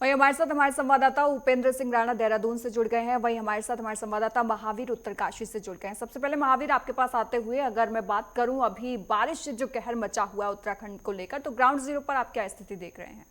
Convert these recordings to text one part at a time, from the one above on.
वहीं हमारे संवाददाता उपेंद्र सिंह राणा देहरादून से जुड़ गए हैं। वहीं हमारे साथ हमारे संवाददाता महावीर उत्तरकाशी से जुड़ गए हैं। सबसे पहले महावीर, आपके पास आते हुए अगर मैं बात करूं अभी बारिश से जो कहर मचा हुआ है उत्तराखंड को लेकर, तो ग्राउंड जीरो पर आप क्या स्थिति देख रहे हैं?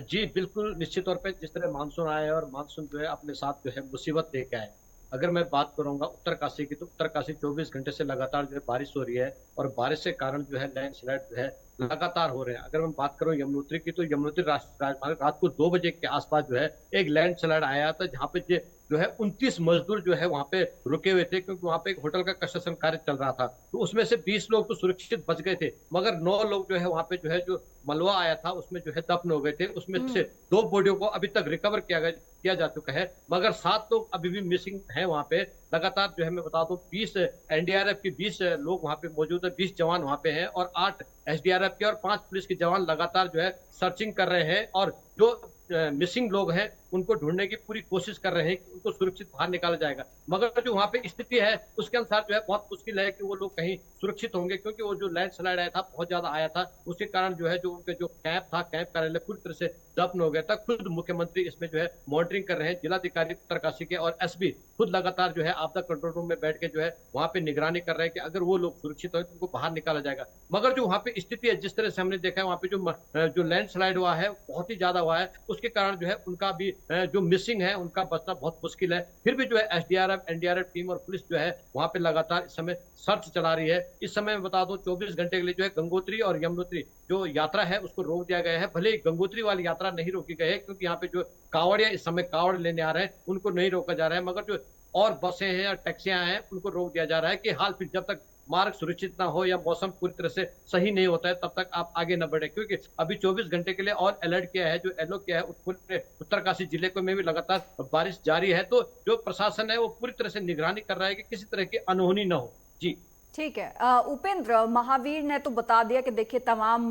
जी बिल्कुल, निश्चित तौर पे जिस तरह मानसून आया है और मानसून जो है अपने साथ जो है मुसीबत लेके आए। अगर मैं बात करूंगा उत्तरकाशी की, तो उत्तरकाशी 24 घंटे से लगातार जो है बारिश हो रही है और बारिश के कारण जो है लैंडस्लाइड जो है लगातार हो रहे हैं। अगर मैं बात करूं यमुनोत्री की, तो यमुनोत्री राष्ट्रीय राजमार्ग रात को 2 बजे के आसपास जो है एक लैंडस्लाइड आया था, जहां पे जो है 29 मजदूर जो है वहां पे रुके हुए थे, क्योंकि वहां पे एक होटल का कंस्ट्रक्शन कार्य चल रहा था। तो उसमें से 20 लोग तो सुरक्षित बच गए थे, मगर 9 लोग जो है वहां पे जो मलबा आया था उसमें जो है दफन हो गए थे। उसमें से 2 बॉडियों को अभी तक रिकवर किया जा चुका है, मगर 7 लोग अभी भी मिसिंग हैं वहां पे। लगातार जो है मैं बता दूं 20 एनडीआरएफ के 20 लोग वहां पे मौजूद है, 20 जवान वहां पे हैं और 8 एसडीआरएफ के और 5 पुलिस के जवान लगातार जो है सर्चिंग कर रहे हैं और जो मिसिंग लोग हैं उनको ढूंढने की पूरी कोशिश कर रहे हैं कि उनको सुरक्षित बाहर निकाला जाएगा। मगर जो वहां पे स्थिति है उसके अनुसार जो है बहुत मुश्किल है कि वो लोग कहीं सुरक्षित होंगे, क्योंकि वो जो लैंडस्लाइड आया था बहुत ज्यादा आया था, उसके कारण जो है जो उनके जो कैंप था, कैंप कार्यालय पूरी तरह से दफन हो गया था। खुद मुख्यमंत्री इसमें जो है मॉनिटरिंग कर रहे हैं, जिलाधिकारी उत्तरकाशी के और एसपी खुद लगातार जो है आपदा कंट्रोल रूम में बैठ के जो है वहां पे निगरानी कर रहे हैं कि अगर वो लोग सुरक्षित हो तो उनको बाहर निकाला जाएगा। मगर जो वहां पे स्थिति है, जिस तरह से हमने देखा है वहां पे जो लैंडस्लाइड हुआ है बहुत ही ज्यादा हुआ है, उसके कारण जो है उनका भी जो मिसिंग है उनका बचना बहुत मुश्किल है। फिर भी जो है एसडीआरएफ एनडीआरएफ टीम और पुलिस जो है वहां पे लगातार इस समय सर्च चला रही है। इस समय मैं बता दूं 24 घंटे के लिए जो है गंगोत्री और यमुनोत्री जो यात्रा है उसको रोक दिया गया है। भले ही गंगोत्री वाली यात्रा नहीं रोकी गई है, क्योंकि यहाँ पे जो कांवड़िया इस समय कांवड़ लेने आ रहे हैं उनको नहीं रोका जा रहा है, मगर जो और बसें हैं और टैक्सियां हैं उनको रोक दिया जा रहा है कि हाल फिर जब तक मार्ग सुरक्षित ना हो या मौसम पूरी तरह से सही नहीं होता है तब तक आप आगे न बढ़े। क्योंकि अभी 24 घंटे के लिए और अलर्ट किया है, जो एलो किया है पूरे उत्तरकाशी जिले को में भी लगातार बारिश जारी है। तो जो प्रशासन है वो पूरी तरह से निगरानी कर रहा है कि किसी तरह की अनहोनी न हो। जी ठीक है। उपेंद्र, महावीर ने तो बता दिया कि देखिए तमाम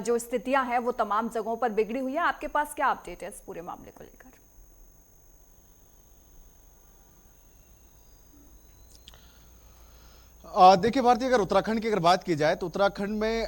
जो स्थितियां हैं वो तमाम जगहों पर बिगड़ी हुई है। आपके पास क्या अपडेट है इस पूरे मामले को लेकर? देखिए भारती, अगर उत्तराखंड की अगर बात की जाए तो उत्तराखंड में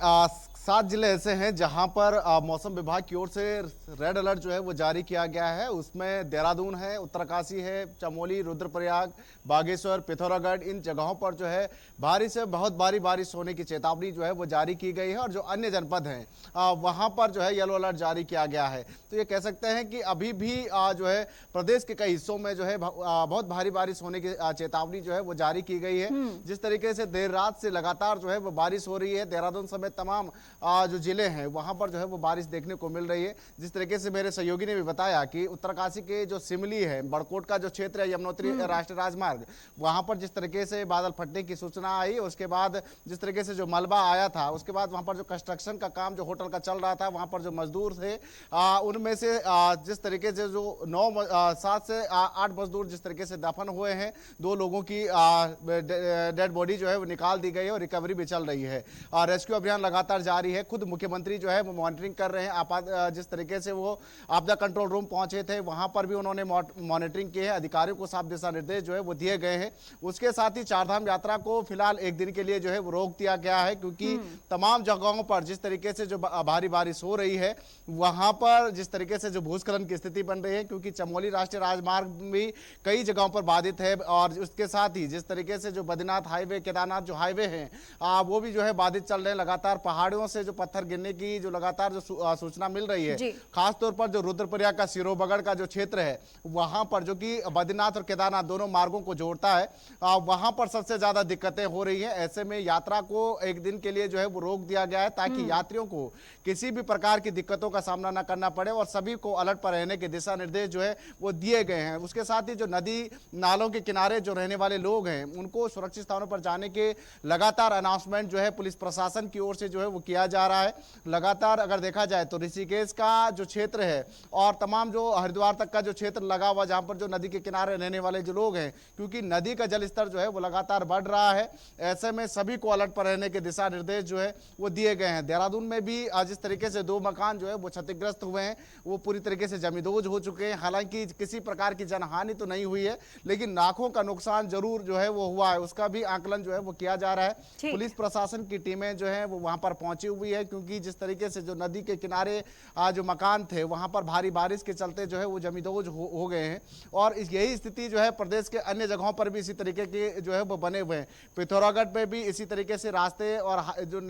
7 जिले ऐसे हैं जहां पर मौसम विभाग की ओर से रेड अलर्ट जो है वो जारी किया गया है। उसमें देहरादून है, उत्तरकाशी है, चमोली, रुद्रप्रयाग, बागेश्वर, पिथौरागढ़, इन जगहों पर जो है भारी से बहुत भारी बारिश होने की चेतावनी जो है वो जारी की गई है। और जो अन्य जनपद हैं वहां पर जो है येलो अलर्ट जारी किया गया है। तो ये कह सकते हैं कि अभी भी जो है प्रदेश के कई हिस्सों में जो है बहुत भारी बारिश होने की चेतावनी जो है वो जारी की गई है। जिस तरीके से देर रात से लगातार जो है वो बारिश हो रही है, देहरादून समेत तमाम जो जिले हैं वहां पर जो है वो बारिश देखने को मिल रही है। जिस तरीके से मेरे सहयोगी ने भी बताया कि उत्तरकाशी के जो सिमली है, बड़कोट का जो क्षेत्र है, यमुनोत्री राष्ट्रीय राजमार्ग, वहां पर जिस तरीके से बादल फटने की सूचना आई, उसके बाद जिस तरीके से जो मलबा आया था, उसके बाद वहां पर जो कंस्ट्रक्शन का काम जो होटल का चल रहा था, वहां पर जो मजदूर थे उनमें से जिस तरीके से जो 7 से 8 मजदूर जिस तरीके से दफन हुए हैं, 2 लोगों की डेड बॉडी जो है वो निकाल दी गई है और रिकवरी भी चल रही है। रेस्क्यू अभियान लगातार जारी है। खुद मुख्यमंत्री जो है वो मॉनिटरिंग कर रहे हैं। जिस तरीके से वो आपदा कंट्रोल रूम पहुंचे थे वहां पर भी उन्होंने मॉनिटरिंग की है। अधिकारियों को साफ दिशा निर्देश जो है वो दिए गए हैं। उसके साथ ही चारधाम यात्रा को फिलहाल एक दिन के लिए जो है वो रोक दिया गया है, क्योंकि तमाम जगहों पर जिस तरीके से जो भारी बारिश हो रही है वहां पर जिस तरीके से जो भूस्खलन की स्थिति बन रही है, क्योंकि चमोली राष्ट्रीय राजमार्ग भी कई जगहों पर बाधित है। और उसके साथ ही जिस तरीके से जो बद्रीनाथ हाईवे, केदारनाथ जो हाईवे हैं वो भी जो है बाधित चल रहे हैं। लगातार पहाड़ियों से जो पत्थर गिरने की जो लगातार जो सूचना मिल रही है, खासतौर पर जो रुद्रप्रयाग का सिरोबगढ़ का जो क्षेत्र है वहां पर, जो कि बद्रीनाथ और केदारनाथ दोनों मार्गों को जोड़ता है, वहां पर सबसे ज्यादा दिक्कतें हो रही है। ऐसे में यात्रा को एक दिन के लिए जो है वो रोक दिया गया है, ताकि यात्रियों को किसी भी प्रकार की दिक्कतों का सामना न करना पड़े और सभी को अलर्ट पर रहने के दिशा निर्देश जो है वो दिए गए हैं। उसके साथ ही जो नदी नालों के किनारे जो रहने वाले लोग हैं उनको सुरक्षित स्थानों पर जाने के लगातार अनाउंसमेंट जो है पुलिस प्रशासन की ओर से जो है वो किया जा रहा है। लगातार अगर देखा जाए तो ऋषिकेश का जो क्षेत्र है और तमाम जो हरिद्वार तक का जो क्षेत्र लगा हुआ, जहां पर जो नदी के किनारे रहने वाले जो लोग हैं, क्योंकि नदी का जलस्तर जो है वो लगातार बढ़ रहा है, ऐसे में सभी को अलर्ट पर रहने के दिशा निर्देश जो है वो दिए गए हैं। देहरादून में भी जिस तरीके से 2 मकान जो है वो क्षतिग्रस्त हुए हैं, वो पूरी तरीके से जमींदोज हो चुके हैं। हालांकि किसी प्रकार की जनहानि तो नहीं हुई है, लेकिन लाखों का नुकसान जरूर जो है वो हुआ है, उसका भी आकलन जो है वो किया जा रहा है। पुलिस प्रशासन की टीमें जो है वो वहां पर पहुंची हुई है, क्योंकि जिस तरीके से जो नदी के किनारे जो मकान थे वहां पर भारी बारिश के चलते जो है वो जमींदोज हो गए हैं। और यही स्थिति जो है प्रदेश के अन्य जगहों पर भी इसी तरीके के जो है वो बने हुए हैं। पिथौरागढ़ में भी इसी तरीके से रास्ते और जो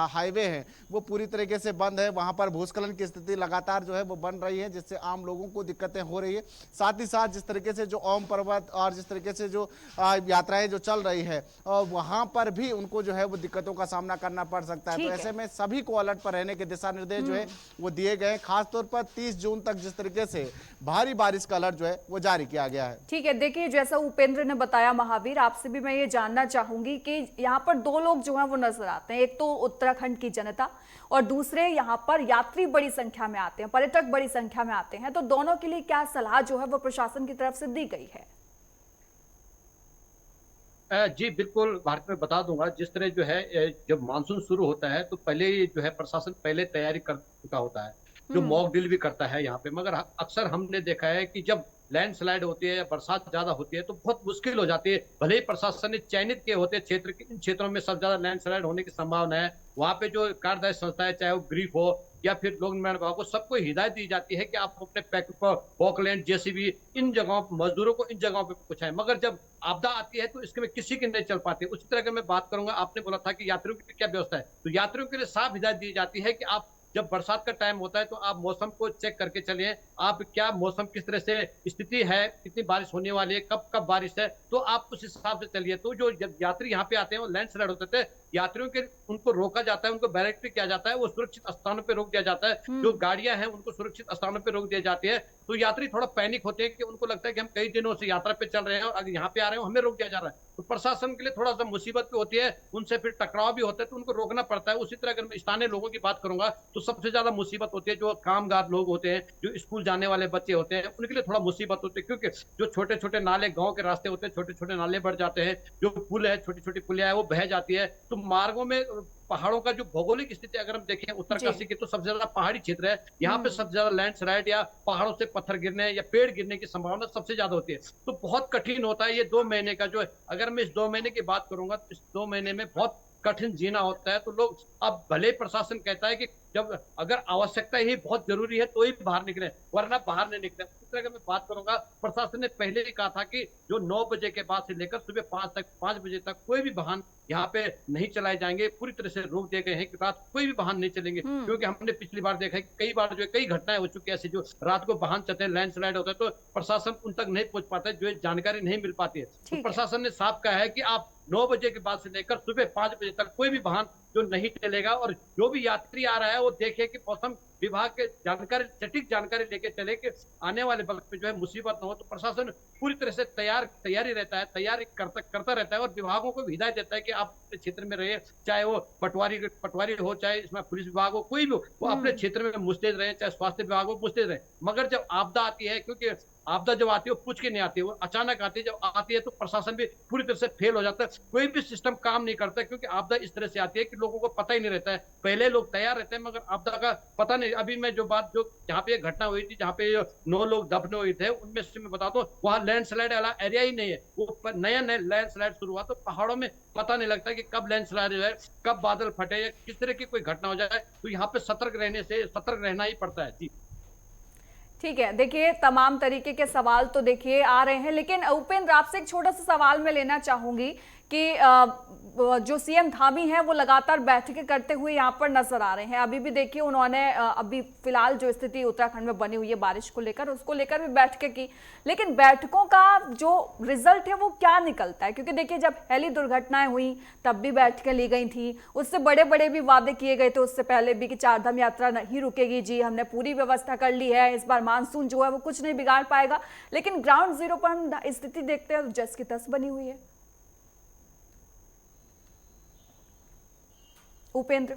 हाईवे हैं वो पूरी तरीके से बंद है। वहां पर भूस्खलन की स्थिति लगातार जो है वो बन रही है, जिससे आम लोगों को दिक्कतें हो रही है। साथ ही साथ जिस तरीके से जो ओम पर्वत और जिस तरीके से जो यात्राएं जो चल रही है वहां पर भी उनको जो है वो दिक्कतों का सामना करना पड़ सकता है। तो ऐसे में सभी को अलर्ट पर रहने के दिशा निर्देश जो है वो दिए गए। खासतौर पर 30 जून तक जिस तरीके से भारी बारिश का अलर्ट जो है वो जारी किया गया है। ठीक है, देखिए जैसा उपेंद्र ने बताया, महावीर आपसे भी मैं ये जानना चाहूंगी कि यहाँ पर दो लोग जो हैं वो नजर आते हैं, एक तो उत्तराखंड की जनता और दूसरे यहाँ पर यात्री बड़ी संख्या में आते हैं, पर्यटक बड़ी संख्या में आते हैं। तो दोनों के लिए क्या सलाह जो है वो प्रशासन की तरफ से दी गई है? जी बिल्कुल, भारत में बता दूंगा। जिस तरह जो है जब मानसून शुरू होता है तो पहले ही जो है प्रशासन पहले तैयारी कर चुका होता है, जो मॉक ड्रिल भी करता है यहाँ पे। मगर अक्सर हमने देखा है कि जब लैंडस्लाइड होती है या बरसात ज्यादा होती है तो बहुत मुश्किल हो जाती है। भले ही प्रशासन ने चयनित किए होते क्षेत्र के, इन क्षेत्रों में सबसे ज्यादा लैंडस्लाइड होने की संभावना है, वहां पे जो कार्यदायी संस्था है, चाहे वो ग्रीफ हो या फिर लोक निर्माण विभाग को, सबको हिदायत दी जाती है कि आप अपने पैकेट पर पॉकलैंड, जेसीबी, इन जगहों मजदूरों को इन जगहों पे पहुंचाएं। मगर जब आपदा आती है तो इसके में किसी की नहीं चल पाती। उसी तरह का मैं बात करूंगा, आपने बोला था कि यात्रियों की क्या व्यवस्था है, तो यात्रियों के लिए साफ हिदायत दी जाती है कि आप जब बरसात का टाइम होता है तो आप मौसम को चेक करके चलिए। आप क्या मौसम किस तरह से स्थिति है, कितनी बारिश होने वाली है, कब कब बारिश है, तो आप उस हिसाब से चलिए। तो जो जब यात्री यहाँ पे आते हैं वो लैंडस्लाइड होते थे, यात्रियों के उनको रोका जाता है, उनको बैरिकेड किया जाता है, वो सुरक्षित स्थानों पे रोक दिया जाता है। जो गाड़ियां हैं उनको सुरक्षित स्थानों पे रोक दी जाती है। तो यात्री थोड़ा पैनिक होते हैं कि उनको लगता है कि हम कई दिनों से यात्रा पे चल रहे हैं और अगर यहाँ पे आ रहे हैं हमें रोक दिया जा रहा है। तो प्रशासन के लिए थोड़ा सा मुसीबत भी होती है, उनसे फिर टकराव भी होता है तो उनको रोकना पड़ता है। उसी तरह अगर मैं स्थानीय लोगों की बात करूंगा तो सबसे ज्यादा मुसीबत होती है जो कामगार लोग होते हैं, जो स्कूल जाने वाले बच्चे होते हैं, उनके लिए थोड़ा मुसीबत होती है। क्योंकि जो छोटे छोटे नाले, गांव के रास्ते होते हैं, छोटे छोटे नाले बढ़ जाते हैं, जो पुल है, छोटी छोटी पुलिया है, वो बह जाती है। तो मार्गों में पहाड़ों का जो भौगोलिक स्थिति अगर हम देखें उत्तरकाशी की, तो सबसे ज्यादा पहाड़ी क्षेत्र है, यहाँ पे सबसे ज्यादा लैंडस्लाइड या पहाड़ों से पत्थर गिरने या पेड़ गिरने की संभावना सबसे ज्यादा होती है। तो बहुत कठिन होता है ये 2 महीने का जो है। अगर मैं इस 2 महीने की बात करूंगा तो इस 2 महीने में बहुत कठिन जीना होता है। तो लोग, अब भले प्रशासन कहता है कि जब अगर आवश्यकता ही बहुत जरूरी है तो ही बाहर निकले, वरना बाहर नहीं निकले। इस तरह का मैं बात करूंगा, प्रशासन ने पहले ही कहा था कि जो 9 बजे के बाद से लेकर सुबह 5 बजे तक कोई भी वाहन यहाँ पे नहीं चलाए जाएंगे। पूरी तरह से रोक दिए गए हैं कि रात कोई भी वाहन नहीं चलेंगे। क्योंकि हमने पिछली बार देखा है कि कई बार जो है कई घटनाएं हो चुकी है ऐसी, जो रात को वाहन चलते हैं, लैंडस्लाइड होता है तो प्रशासन उन तक नहीं पहुंच पाता है, जो जानकारी नहीं मिल पाती है। तो प्रशासन ने साफ कहा है कि आप 9 बजे के बाद से लेकर सुबह 5 बजे तक कोई भी वाहन जो नहीं चलेगा, और जो भी यात्री आ रहा है वो देखे कि मौसम विभाग के जानकारी, सटीक जानकारी लेके चले कि आने वाले वक्त में जो है मुसीबत न हो। तो प्रशासन पूरी तरह से तैयारी रहता है, तैयारी करता रहता है, और विभागों को भी हिदायत देता है कि आप अपने क्षेत्र में रहिए, चाहे वो पटवारी हो, चाहे इसमें पुलिस विभाग हो, कोई भी हो, वो अपने क्षेत्र में मुस्तैद रहे, चाहे स्वास्थ्य विभाग हो, मुस्तैद रहे। मगर जब आपदा आती है, क्योंकि आपदा जब आती है वो पूछ के नहीं आती है, वो अचानक आती है। जब आती है तो प्रशासन भी पूरी तरह से फेल हो जाता है, कोई भी सिस्टम काम नहीं करता, क्योंकि आपदा इस तरह से आती है कि लोगों को पता ही नहीं रहता है। पहले लोग तैयार रहते हैं मगर आपदा का पता नहीं। अभी मैं जो जहाँ पे घटना हुई थी, जहाँ पे 9 लोग दफने हुए थे, उनमें से मैं बताता हूँ, वहाँ लैंडस्लाइड वाला एरिया ही नहीं है। वो नया लैंडस्लाइड शुरू हुआ, तो पहाड़ों में पता नहीं लगता कि कब लैंडस्लाइड है, कब बादल फटे या किस तरह की कोई घटना हो जाए। तो यहाँ पे सतर्क रहना ही पड़ता है। जी ठीक है, देखिए तमाम तरीके के सवाल तो देखिए आ रहे हैं, लेकिन उपेंद्र आपसे एक छोटा सा सवाल मैं लेना चाहूंगी कि जो सीएम धामी हैं वो लगातार बैठकें करते हुए यहाँ पर नजर आ रहे हैं। अभी भी देखिए उन्होंने अभी फिलहाल जो स्थिति उत्तराखंड में बनी हुई है बारिश को लेकर, उसको लेकर भी बैठकें की, लेकिन बैठकों का जो रिजल्ट है वो क्या निकलता है? क्योंकि देखिए जब हेली दुर्घटनाएं हुई तब भी बैठकें ली गई थी, उससे बड़े बड़े भी वादे किए गए थे उससे पहले भी कि चारधाम यात्रा नहीं रुकेगी, जी हमने पूरी व्यवस्था कर ली है, इस बार मानसून जो है वो कुछ नहीं बिगाड़ पाएगा। लेकिन ग्राउंड जीरो पर हम स्थिति देखते हैं जस की तस बनी हुई है। उपेंद्र,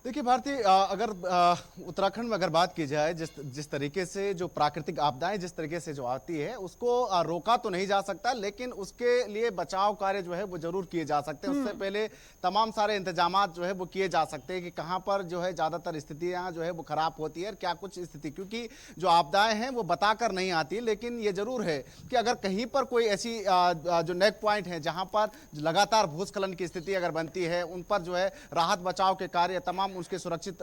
देखिए भारती, अगर उत्तराखंड में अगर बात की जाए, जिस तरीके से जो प्राकृतिक आपदाएं जिस तरीके से जो आती है उसको रोका तो नहीं जा सकता, लेकिन उसके लिए बचाव कार्य जो है वो जरूर किए जा सकते हैं। उससे पहले तमाम सारे इंतजामात जो है वो किए जा सकते हैं कि कहाँ पर जो है ज्यादातर स्थितियां जो है वो खराब होती है और क्या कुछ स्थिति, क्योंकि जो आपदाएं हैं वो बताकर नहीं आती, लेकिन ये जरूर है कि अगर कहीं पर कोई ऐसी जो नेक पॉइंट है जहां पर लगातार भूस्खलन की स्थिति अगर बनती है, उन पर जो है राहत बचाव के कार्य तमाम उसके सुरक्षित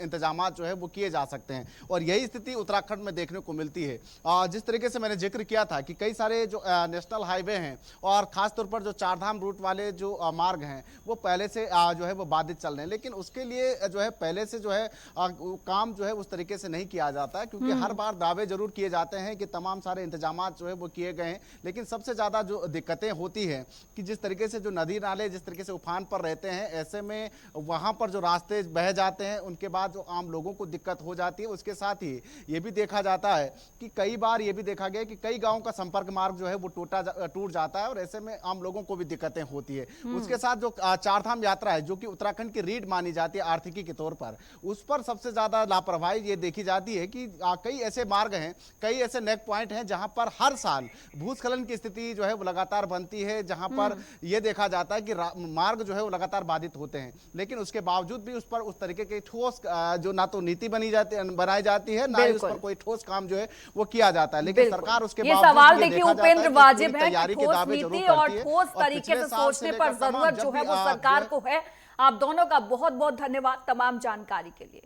इंतजाम जो है वो किए जा सकते हैं। और यही स्थिति उत्तराखंड में देखने को मिलती है। जिस तरीके से मैंने जिक्र किया था कि कई सारे जो नेशनल हाईवे हैं और खासतौर पर जो चारधाम रूट वाले जो मार्ग हैं वो पहले से जो है वो बाधित चल रहे हैं, लेकिन उसके लिए जो है पहले से जो है काम जो है उस तरीके से नहीं किया जाता है, क्योंकि हर बार दावे जरूर किए जाते हैं कि तमाम सारे इंतजाम जो है वो किए गए हैं, लेकिन सबसे ज्यादा जो दिक्कतें होती है कि जिस तरीके से जो नदी नाले जिस तरीके से उफान पर रहते हैं, ऐसे में वहां पर जो रास्ते बह जाते हैं, उनके बाद जो आम लोगों को दिक्कत हो जाती है। उसके साथ ही ये भी देखा जाता है कि कई बार ये भी देखा गया कि कई गांवों का संपर्क मार्ग जो है वो टूट जाता है और ऐसे में आम लोगों को भी दिक्कतें होती है। उसके साथ जो चारधाम यात्रा है, जो कि उत्तराखंड की रीढ़ मानी जाती है आर्थिकी के तौर पर, उस पर सबसे ज्यादा लापरवाही ये देखी जाती है कि कई ऐसे मार्ग हैं, कई ऐसे नेक पॉइंट हैं जहां पर हर साल भूस्खलन की स्थिति जो है वो लगातार बनती है, जहां पर यह देखा जाता है कि मार्ग जो है वो लगातार बाधित होते हैं, लेकिन उसके बावजूद भी उस पर उस तरीके के ठोस जो ना तो नीति बनाई जाती है, ना ही उस पर कोई ठोस काम जो है वो किया जाता है। लेकिन सरकार उसके ये बावजूद सवाल ये देखिए देखा जाता उपेंद्र है कि वाजिब पूरी है कि तैयारी के ठोस दावे जरूर नीति करती और है। ठोस और तरीके पिछले से साल सोचने से पर लेकर तमाम जरूरत जब जो है भी वो सरकार को है। आप दोनों का बहुत बहुत धन्यवाद तमाम जानकारी के लिए।